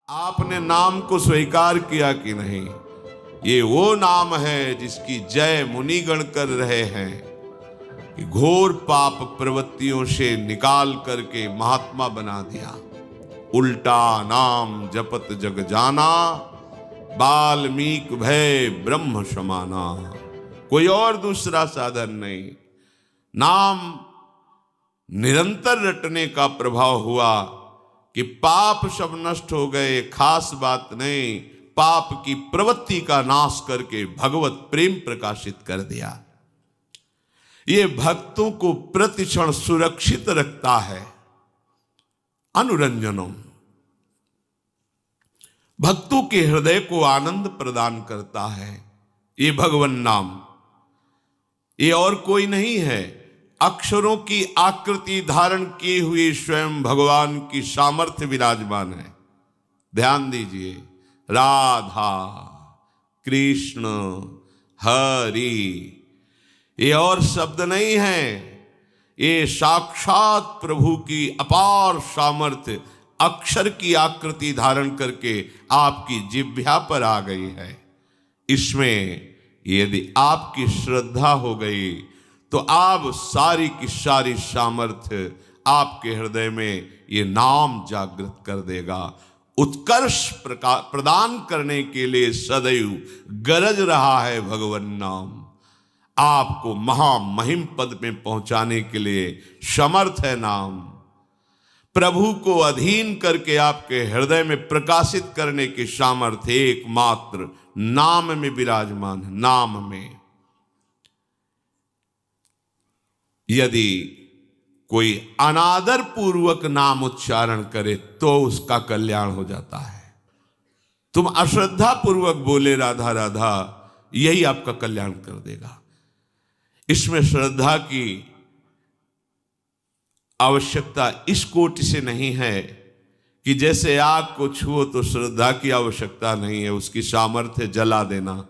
आपने नाम को स्वीकार किया कि नहीं? ये वो नाम है जिसकी जय मुनिगण कर रहे हैं कि घोर पाप प्रवृत्तियों से निकाल करके महात्मा बना दिया। उल्टा नाम जपत जग जाना, वाल्मीकि भय ब्रह्म समाना। कोई और दूसरा साधन नहीं। नाम निरंतर रटने का प्रभाव हुआ कि पाप सब नष्ट हो गए। खास बात नहीं, पाप की प्रवृत्ति का नाश करके भगवत प्रेम प्रकाशित कर दिया। ये भक्तों को प्रतिक्षण सुरक्षित रखता है। अनुरंजनम, भक्तों के हृदय को आनंद प्रदान करता है ये भगवन नाम। ये और कोई नहीं है। अक्षरों की आकृति धारण किए हुए स्वयं भगवान की सामर्थ्य विराजमान है। ध्यान दीजिए, राधा कृष्ण हरि, ये और शब्द नहीं है। ये साक्षात प्रभु की अपार सामर्थ्य अक्षर की आकृति धारण करके आपकी जिह्वा पर आ गई है। इसमें यदि आपकी श्रद्धा हो गई तो आप सारी की सारी सामर्थ्य आपके हृदय में ये नाम जागृत कर देगा। उत्कर्ष प्रदान करने के लिए सदैव गरज रहा है भगवन नाम। आपको महामहिम पद में पहुंचाने के लिए समर्थ है नाम। प्रभु को अधीन करके आपके हृदय में प्रकाशित करने की सामर्थ्य एकमात्र नाम में विराजमान है। नाम में यदि कोई अनादर पूर्वक नाम उच्चारण करे तो उसका कल्याण हो जाता है। तुम अश्रद्धा पूर्वक बोले राधा राधा, यही आपका कल्याण कर देगा। इसमें श्रद्धा की आवश्यकता इस कोटि से नहीं है कि जैसे आग को छुओ तो श्रद्धा की आवश्यकता नहीं है, उसकी सामर्थ्य जला देना।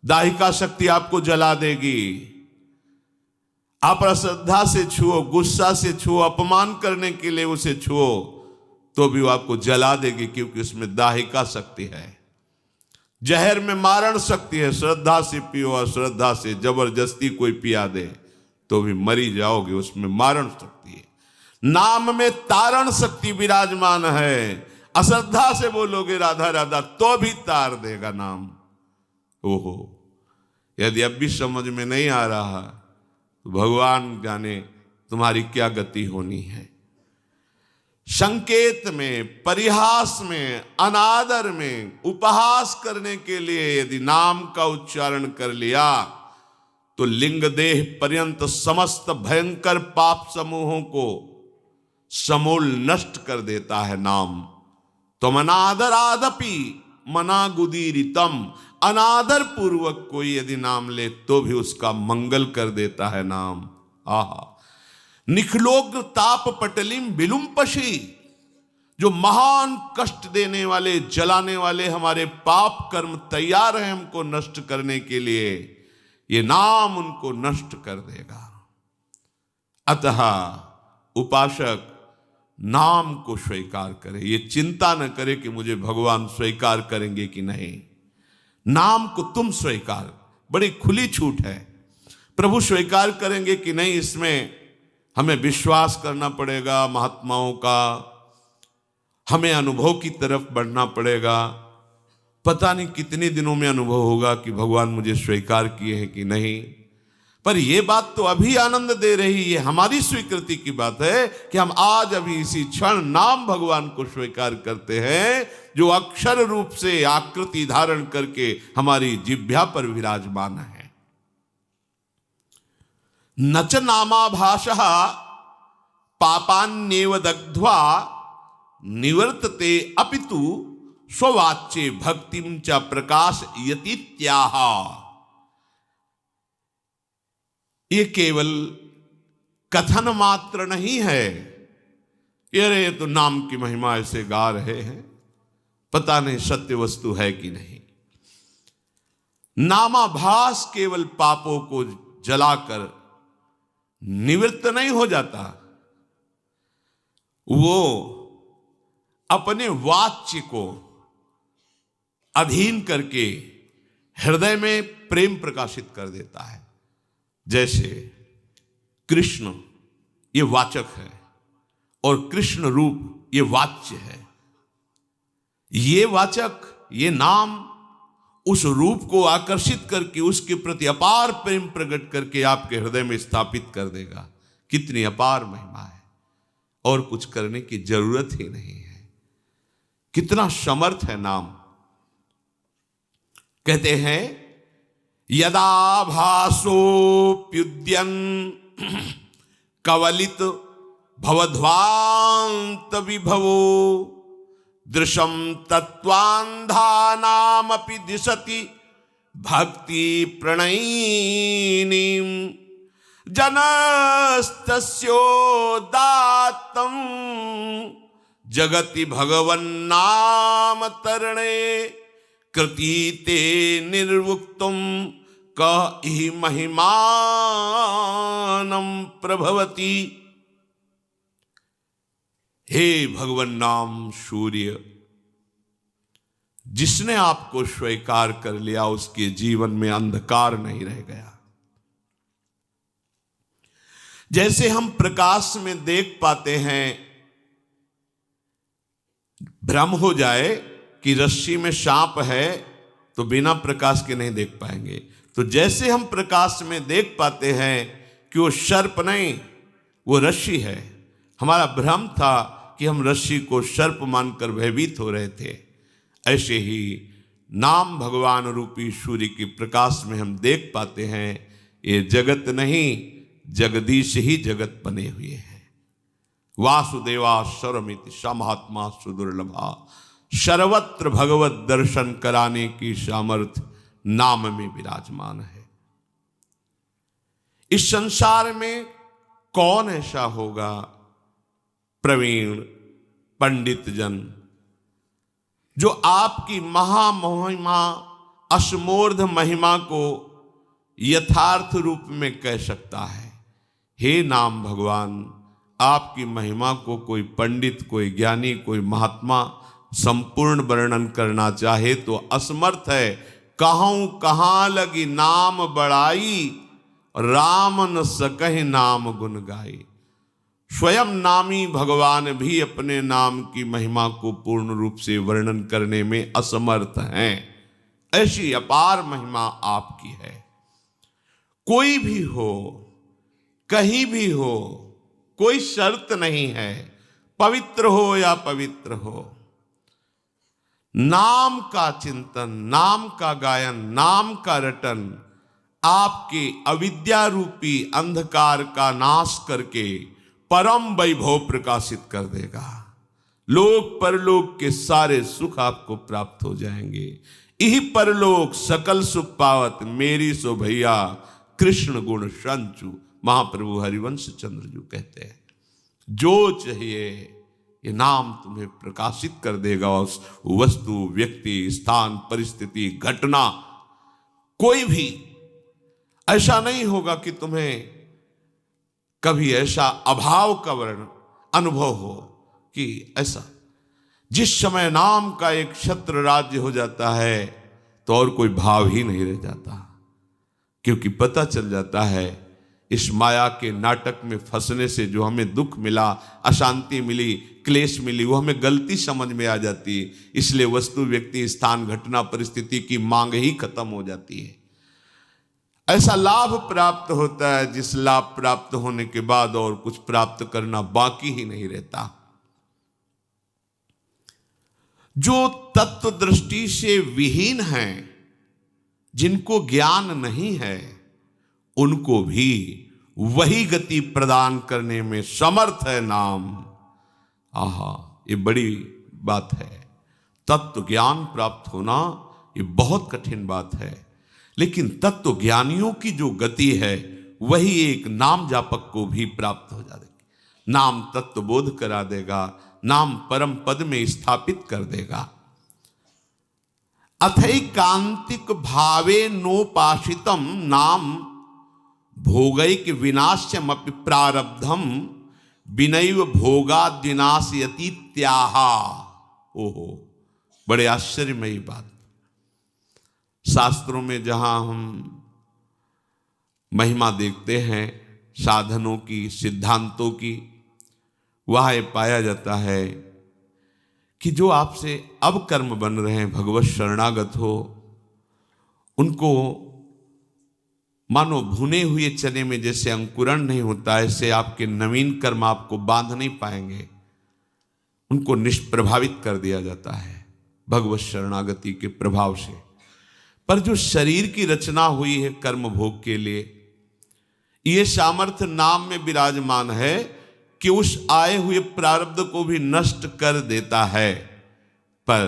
दाहिका शक्ति आपको जला देगी। आप अश्रद्धा से छुओ, गुस्सा से छुओ, अपमान करने के लिए उसे छुओ तो भी वो आपको जला देगी, क्योंकि उसमें दाहिका शक्ति है। जहर में मारण शक्ति है। श्रद्धा से पियो, अश्रद्धा से जबरदस्ती कोई पिया दे तो भी मरी जाओगे, उसमें मारण शक्ति है। नाम में तारण शक्ति विराजमान है। अश्रद्धा से बोलोगे राधा राधा तो भी तार देगा नाम। ओहो, यदि अब भी समझ में नहीं आ रहा तो भगवान जाने तुम्हारी क्या गति होनी है। संकेत में, परिहास में, अनादर में, उपहास करने के लिए यदि नाम का उच्चारण कर लिया तो लिंग देह पर्यंत समस्त भयंकर पाप समूहों को समूल नष्ट कर देता है नाम। तुम अनादर आदपि मना गुदीरितम, अनादर पूर्वक कोई यदि नाम ले तो भी उसका मंगल कर देता है नाम। आहा, निखलोक ताप पटलिम विलुम्पशी, जो महान कष्ट देने वाले, जलाने वाले हमारे पाप कर्म तैयार हैं हमको नष्ट करने के लिए, ये नाम उनको नष्ट कर देगा। अतः उपासक नाम को स्वीकार करे। ये चिंता न करे कि मुझे भगवान स्वीकार करेंगे कि नहीं। नाम को तुम स्वीकार, बड़ी खुली छूट है। प्रभु स्वीकार करेंगे कि नहीं, इसमें हमें विश्वास करना पड़ेगा महात्माओं का। हमें अनुभव की तरफ बढ़ना पड़ेगा। पता नहीं कितने दिनों में अनुभव होगा कि भगवान मुझे स्वीकार किए हैं कि नहीं। पर यह बात तो अभी आनंद दे रही है, हमारी स्वीकृति की बात है कि हम आज अभी इसी क्षण नाम भगवान को स्वीकार करते हैं, जो अक्षर रूप से आकृति धारण करके हमारी जिह्वा पर विराजमान है। नच नामाभासः पापान्येव दग्ध्वा निवर्तते अपितु स्ववाच्ये भक्तिं च प्रकाशयतीत्याह। ये केवल कथन मात्र नहीं है। ये तो नाम की महिमा ऐसे गा रहे हैं, पता नहीं सत्य वस्तु है कि नहीं। नामाभास केवल पापों को जलाकर निवृत्त नहीं हो जाता, वो अपने वाच्य को अधीन करके हृदय में प्रेम प्रकाशित कर देता है। जैसे कृष्ण ये वाचक है और कृष्ण रूप ये वाच्य है। ये वाचक, ये नाम उस रूप को आकर्षित करके उसके प्रति अपार प्रेम प्रकट करके आपके हृदय में स्थापित कर देगा। कितनी अपार महिमा है, और कुछ करने की जरूरत ही नहीं है। कितना समर्थ है नाम। कहते हैं यदा भासोप्युद्यन् कवलित भवध्वांत विभवो दृशम तत्वान्धानामपि दिशति भक्ति प्रणयिनीं जनस्तस्योदात्तं जगति भगवन्नाम तरणे कृतीते निर्वुक्तुम कहि महिमानं प्रभवति। हे भगवन नाम सूर्य, जिसने आपको स्वीकार कर लिया उसके जीवन में अंधकार नहीं रह गया। जैसे हम प्रकाश में देख पाते हैं, भ्रम हो जाए कि रस्सी में सांप है तो बिना प्रकाश के नहीं देख पाएंगे, तो जैसे हम प्रकाश में देख पाते हैं कि वो सर्प नहीं, वो रस्सी है। हमारा भ्रम था कि हम रस्सी को सर्प मानकर भयभीत हो रहे थे। ऐसे ही नाम भगवान रूपी सूर्य के प्रकाश में हम देख पाते हैं ये जगत नहीं, जगदीश ही जगत बने हुए हैं। वासुदेवा सर्वमिति समहात्मा सुदुर्लभा, सर्वत्र भगवत दर्शन कराने की सामर्थ्य नाम में विराजमान है। इस संसार में कौन ऐसा होगा प्रवीण पंडित जन जो आपकी महामहिमा असमोर्ध महिमा को यथार्थ रूप में कह सकता है। हे नाम भगवान, आपकी महिमा को कोई पंडित, कोई ज्ञानी, कोई महात्मा संपूर्ण वर्णन करना चाहे तो असमर्थ है। कहूं कहां लगी नाम बड़ाई, राम न सकहि नाम गुण गाई। स्वयं नामी भगवान भी अपने नाम की महिमा को पूर्ण रूप से वर्णन करने में असमर्थ हैं। ऐसी अपार महिमा आपकी है। कोई भी हो, कहीं भी हो, कोई शर्त नहीं है, पवित्र हो या पवित्र हो। नाम का चिंतन, नाम का गायन, नाम का रटन आपके अविद्या रूपी अंधकार का नाश करके परम वैभव प्रकाशित कर देगा। लोक परलोक के सारे सुख आपको प्राप्त हो जाएंगे। यही परलोक सकल सुख पावत मेरी सो भैया कृष्ण गुण संचु, महाप्रभु हरिवंश चंद्र जी कहते हैं। जो चाहिए ये नाम तुम्हें प्रकाशित कर देगा। उस वस्तु, व्यक्ति, स्थान, परिस्थिति, घटना, कोई भी ऐसा नहीं होगा कि तुम्हें कभी ऐसा अभाव का वर्ण अनुभव हो कि ऐसा। जिस समय नाम का एक छत्र राज्य हो जाता है तो और कोई भाव ही नहीं रह जाता, क्योंकि पता चल जाता है इस माया के नाटक में फंसने से जो हमें दुख मिला, अशांति मिली, क्लेश मिली, वो हमें गलती समझ में आ जाती है। इसलिए वस्तु, व्यक्ति, स्थान, घटना, परिस्थिति की मांग ही खत्म हो जाती है। ऐसा लाभ प्राप्त होता है जिस लाभ प्राप्त होने के बाद और कुछ प्राप्त करना बाकी ही नहीं रहता। जो तत्व दृष्टि से विहीन हैं, जिनको ज्ञान नहीं है, उनको भी वही गति प्रदान करने में समर्थ है नाम। आहा, ये बड़ी बात है। तत्व ज्ञान प्राप्त होना ये बहुत कठिन बात है, लेकिन तत्व ज्ञानियों की जो गति है वही एक नाम जापक को भी प्राप्त हो जाएगी। नाम तत्व बोध करा देगा, नाम परम पद में स्थापित कर देगा। अथैकांतिक भावे नोपासितम नाम भोगैक विनाश्यमपि प्रारब्धम विनैव भोगाद्विनाशयति त्याहा। ओहो, बड़े आश्चर्यमयी बात। शास्त्रों में जहां हम महिमा देखते हैं साधनों की, सिद्धांतों की, वहां ये पाया जाता है कि जो आपसे अब कर्म बन रहे हैं, भगवत शरणागत हो, उनको मानो भुने हुए चने में जैसे अंकुरण नहीं होता, ऐसे आपके नवीन कर्म आपको बांध नहीं पाएंगे, उनको निष्प्रभावित कर दिया जाता है भगवत शरणागति के प्रभाव से। पर जो शरीर की रचना हुई है कर्म भोग के लिए, ये सामर्थ्य नाम में विराजमान है कि उस आए हुए प्रारब्ध को भी नष्ट कर देता है। पर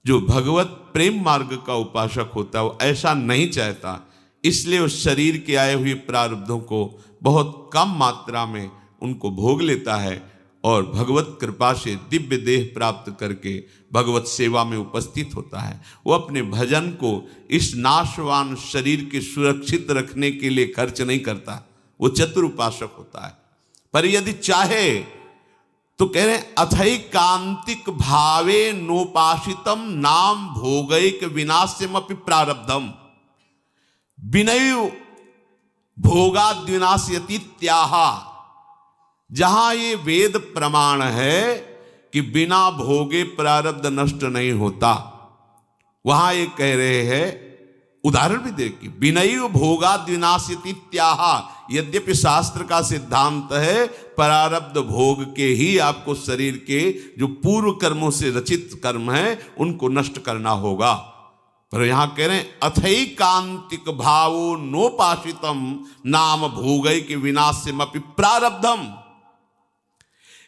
जो भगवत प्रेम मार्ग का उपासक होता है वो ऐसा नहीं चाहता, इसलिए उस शरीर के आए हुए प्रारब्धों को बहुत कम मात्रा में उनको भोग लेता है और भगवत कृपा से दिव्य देह प्राप्त करके भगवत सेवा में उपस्थित होता है। वो अपने भजन को इस नाशवान शरीर के सुरक्षित रखने के लिए खर्च नहीं करता, वो चतुर उपासक होता है। पर यदि चाहे तो कह रहे हैं अथैकांतिक भावे नोपासितम नाम भोगैक विनाश्यमपि प्रारब्धम विनय भोगाद्विनाश्यति त्याहा। जहां ये वेद प्रमाण है कि बिना भोगे प्रारब्ध नष्ट नहीं होता, वहां ये कह रहे हैं, उदाहरण भी देखिए, विनय भोगाद्विनाश्यति त्याहा। यद्यपि शास्त्र का सिद्धांत है प्रारब्ध भोग के ही आपको शरीर के जो पूर्व कर्मों से रचित कर्म है उनको नष्ट करना होगा, पर यहां कह रहे हैं अथैकांतिक भावो नोपासितम नाम भोगैक विनाश्यमपि प्रारब्धम।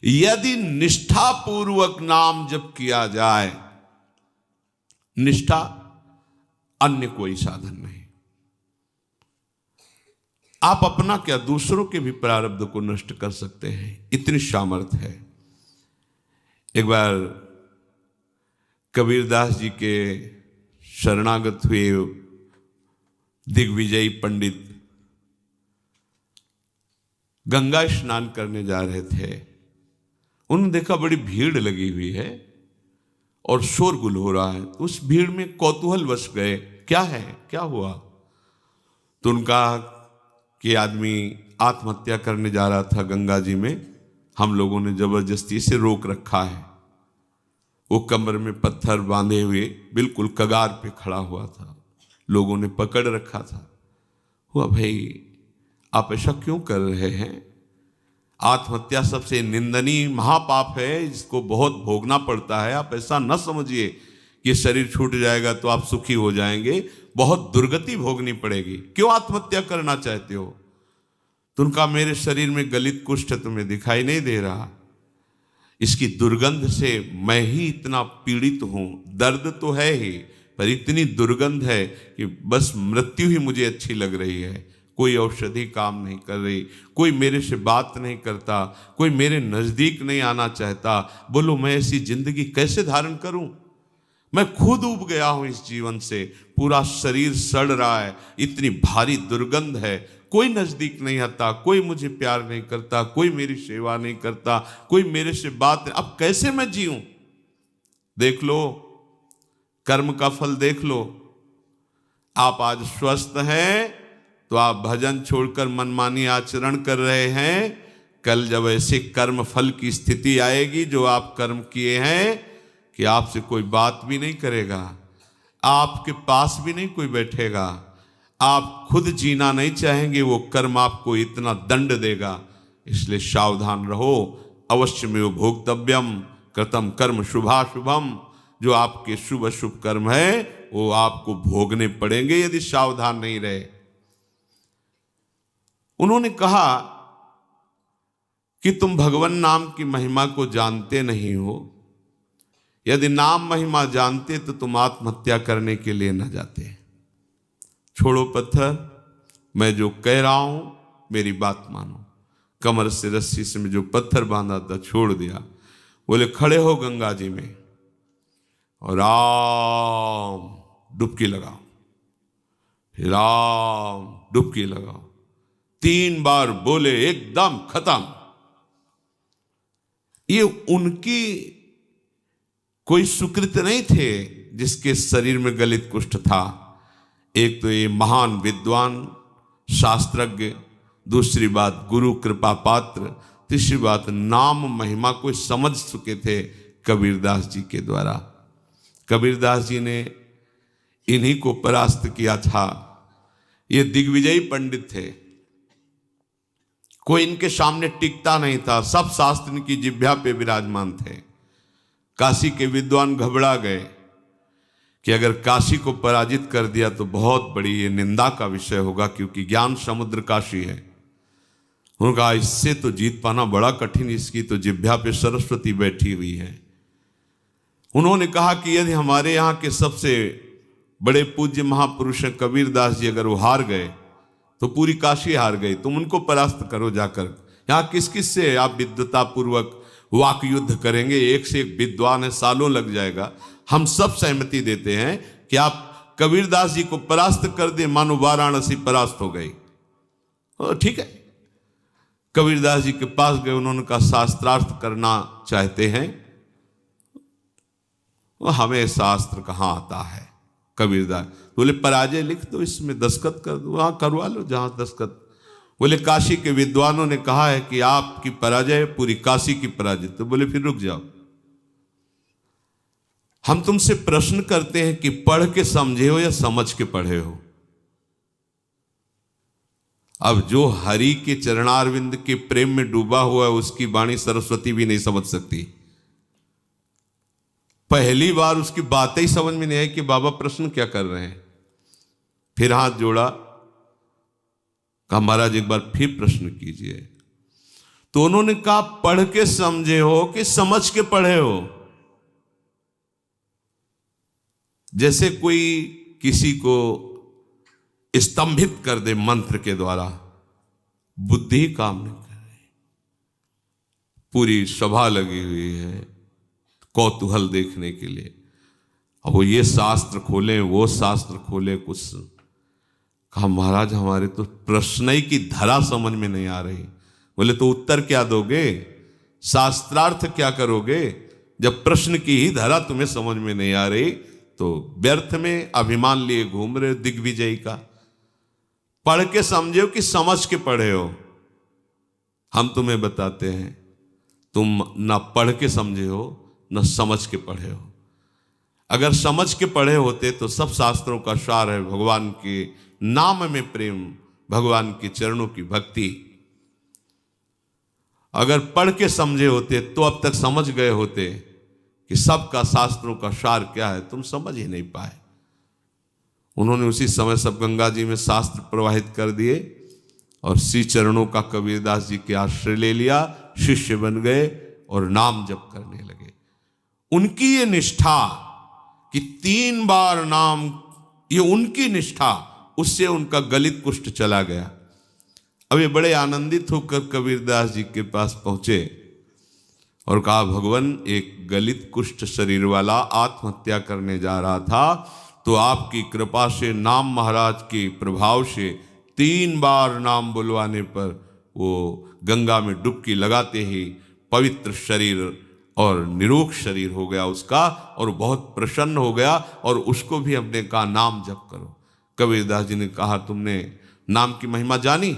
यदि निष्ठा पूर्वक नाम जप किया जाए, निष्ठा अन्य कोई साधन नहीं, आप अपना क्या दूसरों के भी प्रारब्ध को नष्ट कर सकते हैं, इतनी सामर्थ्य है। एक बार कबीरदास जी के शरणागत हुए दिग्विजयी पंडित गंगा स्नान करने जा रहे थे। उन्होंने देखा बड़ी भीड़ लगी हुई है और शोरगुल हो रहा है, तो उस भीड़ में कौतूहल वश गए, क्या है, क्या हुआ? तो उनका कि आदमी आत्महत्या करने जा रहा था गंगा जी में, हम लोगों ने जबरदस्ती से रोक रखा है। वो कमर में पत्थर बांधे हुए बिल्कुल कगार पे खड़ा हुआ था, लोगों ने पकड़ रखा था। हुआ, भाई आप ऐसा क्यों कर रहे हैं? आत्महत्या सबसे निंदनीय महापाप है, इसको बहुत भोगना पड़ता है। आप ऐसा न समझिए कि शरीर छूट जाएगा तो आप सुखी हो जाएंगे, बहुत दुर्गति भोगनी पड़ेगी। क्यों आत्महत्या करना चाहते हो? तो उनका, मेरे शरीर में गलित कुष्ठ तुम्हें दिखाई नहीं दे रहा, इसकी दुर्गंध से मैं ही इतना पीड़ित हूं। दर्द तो है ही, पर इतनी दुर्गंध है कि बस मृत्यु ही मुझे अच्छी लग रही है। कोई औषधि काम नहीं कर रही, कोई मेरे से बात नहीं करता, कोई मेरे नजदीक नहीं आना चाहता। बोलो मैं ऐसी जिंदगी कैसे धारण करूं? मैं खुद उब गया हूं इस जीवन से, पूरा शरीर सड़ रहा है, इतनी भारी दुर्गंध है, कोई नजदीक नहीं आता, कोई मुझे प्यार नहीं करता, कोई मेरी सेवा नहीं करता, कोई मेरे से बात नहीं। अब कैसे मैं जीऊं? देख लो, कर्म का फल देख लो। आप आज स्वस्थ हैं तो आप भजन छोड़कर मनमानी आचरण कर रहे हैं। कल जब ऐसे कर्म फल की स्थिति आएगी जो आप कर्म किए हैं कि आपसे कोई बात भी नहीं करेगा, आपके पास भी नहीं कोई बैठेगा, आप खुद जीना नहीं चाहेंगे, वो कर्म आपको इतना दंड देगा। इसलिए सावधान रहो। अवश्यमेव भोक्तव्यम कृतम कर्म शुभाशुभम। जो आपके शुभ अशुभ कर्म है वो आपको भोगने पड़ेंगे यदि सावधान नहीं रहे। उन्होंने कहा कि तुम भगवान नाम की महिमा को जानते नहीं हो। यदि नाम महिमा जानते तो तुम आत्महत्या करने के लिए न जाते। छोड़ो पत्थर, मैं जो कह रहा हूं मेरी बात मानो। कमर से रस्सी से मैं जो पत्थर बांधा था छोड़ दिया। बोले खड़े हो गंगा जी में और राम डुबकी लगाओ, फिर राम डुबकी लगाओ। 3 बार बोले, एकदम खत्म। ये उनकी कोई सुकृत नहीं थे जिसके शरीर में गलित कुष्ठ था। एक तो ये महान विद्वान शास्त्रज्ञ, दूसरी बात गुरु कृपा पात्र, तीसरी बात नाम महिमा को समझ चुके थे कबीरदास जी के द्वारा। कबीरदास जी ने इन्हीं को परास्त किया था। ये दिग्विजयी पंडित थे, कोई इनके सामने टिकता नहीं था, सब शास्त्र की जिह्वा पे विराजमान थे। काशी के विद्वान घबरा गए कि अगर काशी को पराजित कर दिया तो बहुत बड़ी ये निंदा का विषय होगा, क्योंकि ज्ञान समुद्र काशी है। उन्होंने कहा इससे तो जीत पाना बड़ा कठिन, इसकी तो जिह्वा पे सरस्वती बैठी हुई है। उन्होंने कहा कि यदि हमारे यहाँ के सबसे बड़े पूज्य महापुरुष हैं कबीरदास जी, अगर वो हार गए तो पूरी काशी हार गई, तुम उनको परास्त करो जाकर। यहाँ किस किस से आप विद्वता पूर्वक वाक युद्ध करेंगे, एक से एक विद्वान है, सालों लग जाएगा। हम सब सहमति देते हैं कि आप कबीरदास जी को परास्त कर दे, मानो वाराणसी परास्त हो गई। ठीक है, कबीरदास जी के पास गए, उन्होंने कहा शास्त्रार्थ करना चाहते हैं। हमें शास्त्र कहाँ आता है। कबीरदास बोले पराजय लिख दो, इसमें दस्तखत कर दो। हाँ करवा लो जहां दस्तखत। बोले काशी के विद्वानों ने कहा है कि आपकी पराजय पूरी काशी की पराजय। तो बोले फिर रुक जाओ, हम तुमसे प्रश्न करते हैं कि पढ़ के समझे हो या समझ के पढ़े हो। अब जो हरि के चरणारविंद के प्रेम में डूबा हुआ है उसकी वाणी सरस्वती भी नहीं समझ सकती। पहली बार उसकी बातें ही समझ में नहीं आई कि बाबा प्रश्न क्या कर रहे हैं। फिर हाथ जोड़ा, कहा महाराज एक बार फिर प्रश्न कीजिए। तो उन्होंने कहा पढ़ के समझे हो कि समझ के पढ़े हो। जैसे कोई किसी को स्तंभित कर दे मंत्र के द्वारा, बुद्धि काम नहीं कर रही, पूरी सभा लगी हुई है कौतूहल देखने के लिए। अब वो ये शास्त्र खोले वो शास्त्र खोले, कुछ कहा महाराज हमारे तो प्रश्न ही की धरा समझ में नहीं आ रही। बोले तो उत्तर क्या दोगे, शास्त्रार्थ क्या करोगे, जब प्रश्न की ही धरा तुम्हें समझ में नहीं आ रही तो व्यर्थ में अभिमान लिए घूम रहे हो दिग्विजयी का। पढ़ के समझे हो कि समझ के पढ़े हो। हम तुम्हें बताते हैं तुम ना पढ़ के समझे हो न समझ के पढ़े हो। अगर समझ के पढ़े होते तो सब शास्त्रों का सार है भगवान के नाम में प्रेम, भगवान के चरणों की भक्ति। अगर पढ़ के समझे होते तो अब तक समझ गए होते कि सबका शास्त्रों का सार क्या है, तुम समझ ही नहीं पाए। उन्होंने उसी समय सब गंगा जी में शास्त्र प्रवाहित कर दिए और श्री चरणों का कबीरदास जी के आश्रय ले लिया, शिष्य बन गए और नाम जप करने लगे। उनकी ये निष्ठा कि 3 बार नाम, ये उनकी निष्ठा, उससे उनका गलित कुष्ठ चला गया। अब ये बड़े आनंदित होकर कबीरदास जी के पास पहुंचे और कहा भगवान एक गलित कुष्ठ शरीर वाला आत्महत्या करने जा रहा था, तो आपकी कृपा से नाम महाराज के प्रभाव से 3 बार नाम बुलवाने पर वो गंगा में डुबकी लगाते ही पवित्र शरीर और निरोग शरीर हो गया उसका, और बहुत प्रसन्न हो गया। और उसको भी हमने कहा नाम जप करो। कबीरदास जी ने कहा तुमने नाम की महिमा जानी?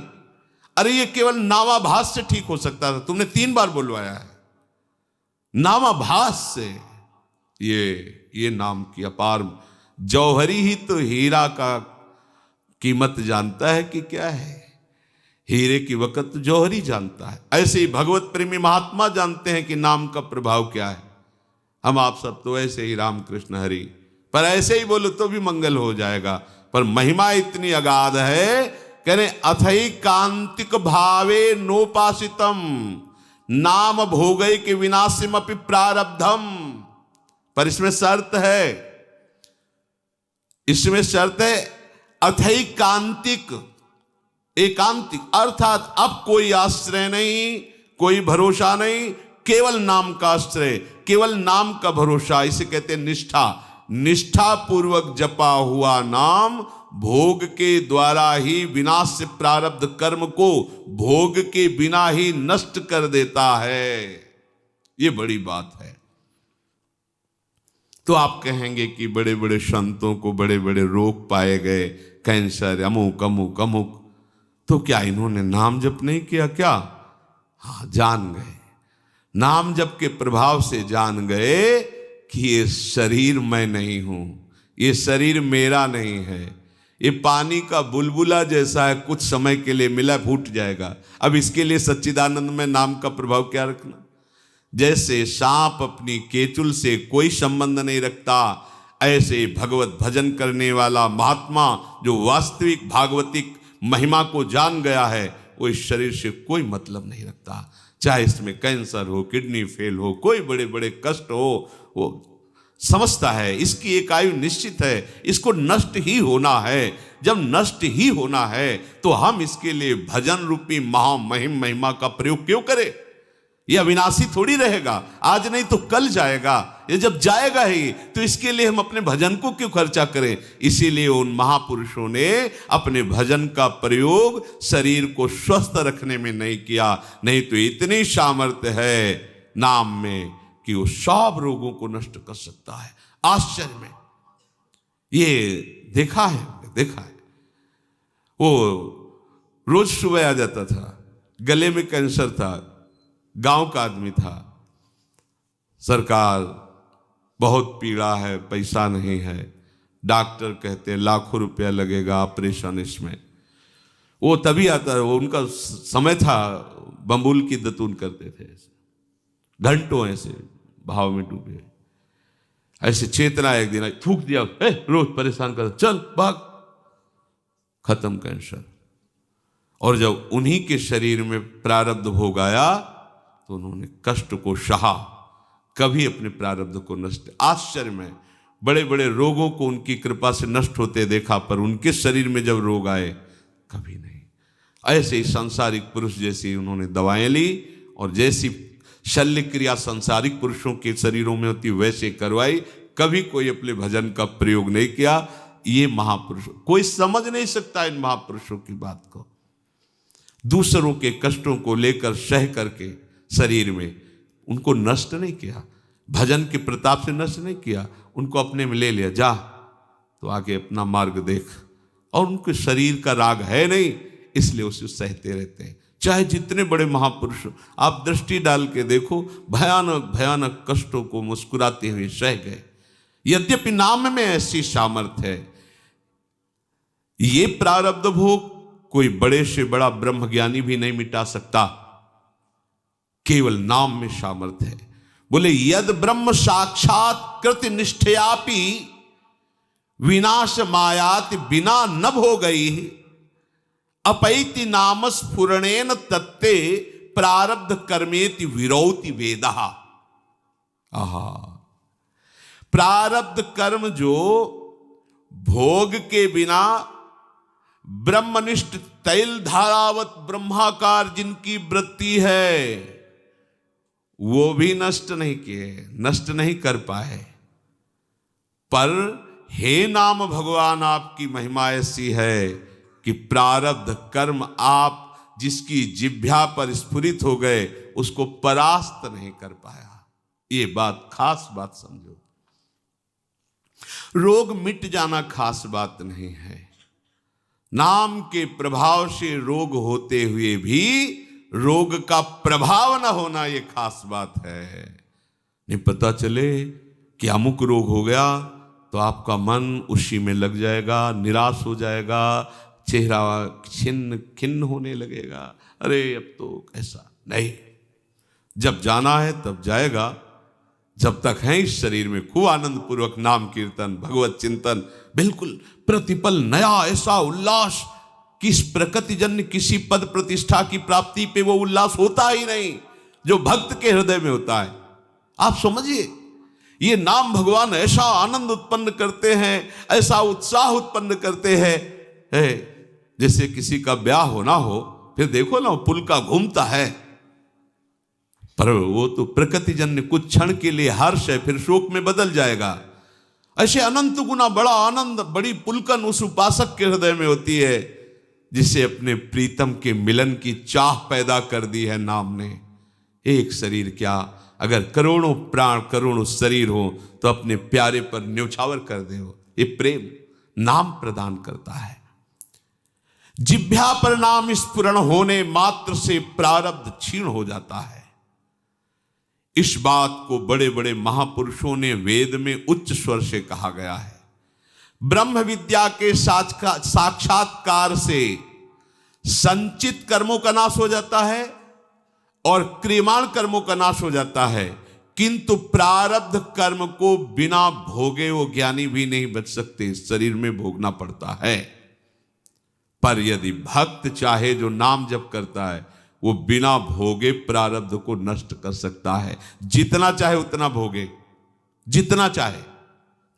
अरे ये केवल नामाभास से ठीक हो सकता था, तुमने 3 बार बुलवाया है। नामाभास से ये नाम की अपार, जौहरी ही तो हीरा का कीमत जानता है कि क्या है, हीरे की वक़्त तो जौहरी जानता है। ऐसे ही भगवत प्रेमी महात्मा जानते हैं कि नाम का प्रभाव क्या है। हम आप सब तो ऐसे ही राम कृष्ण हरि, पर ऐसे ही बोलो तो भी मंगल हो जाएगा। पर महिमा इतनी अगाध है, कह रहे अथई कांतिक भावे नोपासितम नाम भोगई के विनाशिम अपि प्रारब्धम। पर इसमें शर्त है, इसमें शर्त है अथई कांतिक, एकांतिक, अर्थात अब कोई आश्रय नहीं, कोई भरोसा नहीं, केवल नाम का आश्रय, केवल नाम का भरोसा। इसे कहते हैं निष्ठा। निष्ठा पूर्वक जपा हुआ नाम भोग के द्वारा ही विनाश से प्रारब्ध कर्म को भोग के बिना ही नष्ट कर देता है। ये बड़ी बात है। तो आप कहेंगे कि बड़े बड़े संतों को बड़े बड़े रोग पाए गए, कैंसर, अमुक अमुक अमुक, तो क्या इन्होंने नाम जप नहीं किया क्या? हाँ, जान गए, नाम जप के प्रभाव से जान गए कि ये शरीर मैं नहीं हूं, ये शरीर मेरा नहीं है, ये पानी का बुलबुला जैसा है, कुछ समय के लिए मिला फूट जाएगा। अब इसके लिए सच्चिदानंद में नाम का प्रभाव क्या रखना? जैसे सांप अपनी केचुल से कोई संबंध नहीं रखता, ऐसे भगवत भजन करने वाला महात्मा जो वास्तविक भागवतिक महिमा को जान गया है, वो इस शरीर से कोई मतलब नहीं रखता। चाहे इसमें कैंसर हो, किडनी फेल हो, कोई बड़े बड़े कष्ट हो, वो समझता है इसकी एक आयु निश्चित है, इसको नष्ट ही होना है। जब नष्ट ही होना है तो हम इसके लिए भजन रूपी महामहिम महिमा का प्रयोग क्यों करें? ये अविनाशी थोड़ी रहेगा, आज नहीं तो कल जाएगा। ये जब जाएगा ही तो इसके लिए हम अपने भजन को क्यों खर्चा करें? इसीलिए उन महापुरुषों ने अपने भजन का प्रयोग शरीर को स्वस्थ रखने में नहीं किया, नहीं तो इतनी सामर्थ्य है नाम में कि वो सब रोगों को नष्ट कर सकता है। आश्चर्य में ये देखा है। वो रोज सुबह आ जाता था, गले में कैंसर था, गांव का आदमी था, सरकार बहुत पीड़ा है, पैसा नहीं है, डॉक्टर कहते लाखों रुपया लगेगा ऑपरेशन इसमें। वो तभी आता है, वो उनका समय था, बम्बुल की दतून करते थे, घंटों ऐसे भाव में डूबे। ऐसे चेतना एक दिन थूक दिया, रोज परेशान कर, चल भाग, खत्म कैंसर। और जब उन्हीं के शरीर में प्रारब्ध भोग आया तो उन्होंने कष्ट को सहा, कभी अपने प्रारब्ध को नष्ट। आश्चर्य में बड़े बड़े रोगों को उनकी कृपा से नष्ट होते देखा, पर उनके शरीर में जब रोग आए कभी नहीं। ऐसे ही सांसारिक पुरुष जैसी उन्होंने दवाएं ली और जैसी शल्य क्रिया सांसारिक पुरुषों के शरीरों में होती वैसे करवाई, कभी कोई अपने भजन का प्रयोग नहीं किया। ये महापुरुष, कोई समझ नहीं सकता इन महापुरुषों की बात को। दूसरों के कष्टों को लेकर सह करके शरीर में उनको नष्ट नहीं किया, भजन के प्रताप से नष्ट नहीं किया, उनको अपने में ले लिया, जा तो आगे अपना मार्ग देख। और उनके शरीर का राग है नहीं, इसलिए उसे सहते रहते हैं। चाहे जितने बड़े महापुरुष आप दृष्टि डाल के देखो, भयानक भयानक कष्टों को मुस्कुराते हुए सह गए। यद्यपि नाम में ऐसी सामर्थ्य है, ये प्रारब्ध भोग कोई बड़े से बड़ा ब्रह्मज्ञानी भी नहीं मिटा सकता, केवल नाम में सामर्थ्य है। बोले यद ब्रह्म साक्षात कृत निष्ठयापि विनाश मायाति बिना नभ हो गई अपैति नाम स्फुरणेन तत्ते प्रारब्ध कर्मेति विरौति वेदः। आहा, प्रारब्ध कर्म जो भोग के बिना ब्रह्मनिष्ठ तैल धारावत ब्रह्माकार जिनकी वृत्ति है, वो भी नष्ट नहीं किए, नष्ट नहीं कर पाए। पर हे नाम भगवान, आपकी महिमा ऐसी है कि प्रारब्ध कर्म आप जिसकी जिह्वा पर स्फुरित हो गए उसको परास्त नहीं कर पाया। ये बात खास बात समझो। रोग मिट जाना खास बात नहीं है, नाम के प्रभाव से रोग होते हुए भी रोग का प्रभाव न होना ये खास बात है। नहीं पता चले कि अमुक रोग हो गया तो आपका मन उसी में लग जाएगा, निराश हो जाएगा, चेहरा छिन्न खिन्न होने लगेगा, अरे अब तो ऐसा नहीं। जब जाना है तब जाएगा, जब तक है इस शरीर में खूब आनंद पूर्वक नाम कीर्तन भगवत चिंतन, बिल्कुल प्रतिपल नया ऐसा उल्लास कि इस प्रकृति जन्य किसी पद प्रतिष्ठा की प्राप्ति पे वो उल्लास होता ही नहीं जो भक्त के हृदय में होता है। आप समझिए, ये नाम भगवान ऐसा आनंद उत्पन्न करते हैं, ऐसा उत्साह उत्पन्न करते हैं, जैसे किसी का ब्याह होना हो, फिर देखो ना पुल का घूमता है, पर वो तो प्रकृति जन्य कुछ क्षण के लिए हर्ष है, फिर शोक में बदल जाएगा। ऐसे अनंत गुना बड़ा आनंद, बड़ी पुलकन उस उपासक के हृदय में होती है जिसे अपने प्रीतम के मिलन की चाह पैदा कर दी है नाम ने। एक शरीर क्या अगर करोड़ों प्राण करोड़ों शरीर हो तो अपने प्यारे पर न्यौछावर कर दे हो। ये प्रेम नाम प्रदान करता है। जिह्वा पर नाम स्फुरण होने मात्र से प्रारब्ध क्षीण हो जाता है। इस बात को बड़े बड़े महापुरुषों ने वेद में उच्च स्वर से कहा गया है। ब्रह्म विद्या के साक्षात्कार से संचित कर्मों का नाश हो जाता है और क्रियमाण कर्मों का नाश हो जाता है, किंतु प्रारब्ध कर्म को बिना भोगे वो ज्ञानी भी नहीं बच सकते, शरीर में भोगना पड़ता है। पर यदि भक्त चाहे जो नाम जप करता है वो बिना भोगे प्रारब्ध को नष्ट कर सकता है। जितना चाहे उतना भोगे, जितना चाहे,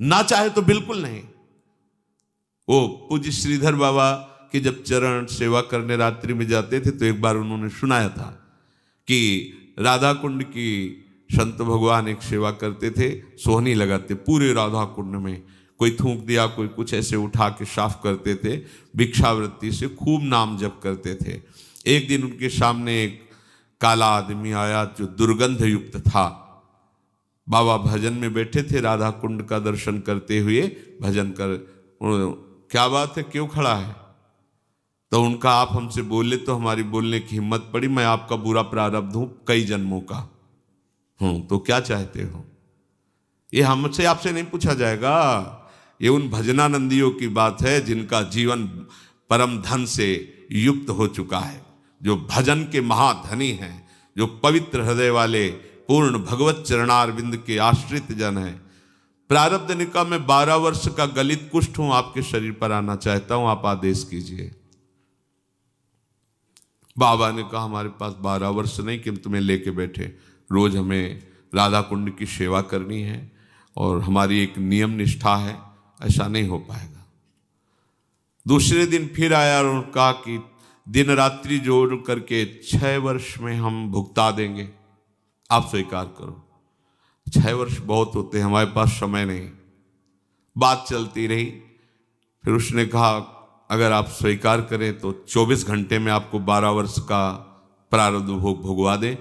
ना चाहे तो बिल्कुल नहीं। वो पूज्य श्रीधर बाबा के जब चरण सेवा करने रात्रि में जाते थे तो एक बार उन्होंने सुनाया था कि राधा कुंड की संत भगवान एक सेवा करते थे, सोहनी लगाते पूरे राधा कुंड में, कोई थूक दिया कोई कुछ ऐसे उठा के साफ करते थे, भिक्षावृत्ति से खूब नाम जप करते थे। एक दिन उनके सामने एक काला आदमी आया जो दुर्गंध युक्त था। बाबा भजन में बैठे थे, राधा कुंड का दर्शन करते हुए भजन कर, क्या बात है क्यों खड़ा है? तो उनका आप हमसे बोले तो हमारी बोलने की हिम्मत पड़ी, मैं आपका बुरा प्रारब्ध हूं कई जन्मों का हूं, तो क्या चाहते हो? ये हमसे आपसे नहीं पूछा जाएगा, ये उन भजनानंदियों की बात है जिनका जीवन परम धन से युक्त हो चुका है, जो भजन के महाधनी हैं, जो पवित्र हृदय वाले पूर्ण भगवत चरणारविंद के आश्रित जन हैं। प्रारब्ध ने कहा मैं 12 वर्ष का गलित कुष्ठ हूं, आपके शरीर पर आना चाहता हूं, आप आदेश कीजिए। बाबा ने कहा हमारे पास 12 वर्ष नहीं कि हम तुम्हें लेके बैठे, रोज हमें राधा कुंड की सेवा करनी है और हमारी एक नियम निष्ठा है, ऐसा नहीं हो पाएगा। दूसरे दिन फिर आया और कहा कि दिन रात्रि जोड़ करके 6 वर्ष में हम भुगता देंगे, आप स्वीकार करो। 6 वर्ष बहुत होते हैं, हमारे पास समय नहीं। बात चलती रही, फिर उसने कहा अगर आप स्वीकार करें तो 24 घंटे में आपको 12 वर्ष का प्रारब्ध भोग भुगवा दें,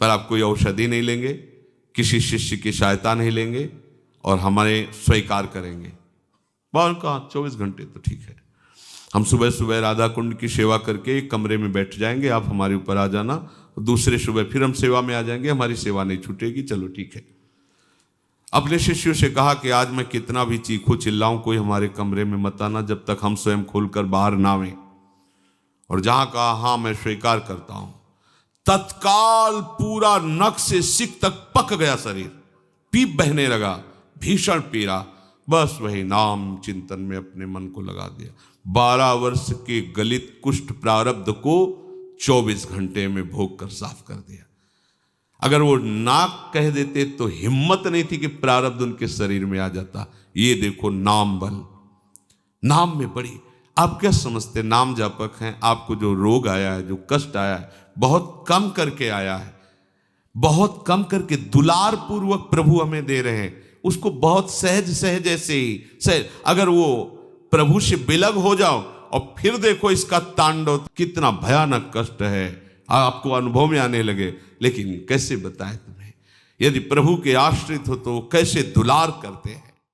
पर आप कोई औषधि नहीं लेंगे, किसी शिष्य की सहायता नहीं लेंगे और हमारे स्वीकार करेंगे। बाबा कहा 24 घंटे तो ठीक है, हम सुबह सुबह राधा कुंड की सेवा करके एक कमरे में बैठ जाएंगे, आप हमारे ऊपर आ जाना, दूसरे सुबह फिर हम सेवा में आ जाएंगे, हमारी सेवा नहीं छूटेगी, चलो ठीक है। अपने शिष्यों से कहा कि आज मैं कितना भी चीखूं चिल्लाऊं, कोई हमारे कमरे में मत आना जब तक हम स्वयं खोलकर बाहर ना आवें। और जहां कहा हाँ मैं स्वीकार करता हूं, तत्काल पूरा नख से सिक तक पक गया शरीर, पीप बहने लगा, भीषण पीड़ा, बस वही नाम चिंतन में अपने मन को लगा दिया। 12 वर्ष के गलित कुष्ठ प्रारब्ध को 24 घंटे में भोग कर साफ कर दिया। अगर वो ना कह देते तो हिम्मत नहीं थी कि प्रारब्ध उनके शरीर में आ जाता। ये देखो नाम बल, नाम में बड़ी। आप क्या समझते नाम जापक हैं, आपको जो रोग आया है, जो कष्ट आया है, बहुत कम करके आया है, बहुत कम करके दुलार पूर्वक प्रभु हमें दे रहे हैं, उसको बहुत सहज सहज ऐसे ही सहज। अगर वो प्रभु से बिलग हो जाओ और फिर देखो इसका तांडव, कितना भयानक कष्ट है, आपको अनुभव में आने लगे। लेकिन कैसे बताएं तुम्हें, यदि प्रभु के आश्रित हो तो कैसे दुलार करते हैं।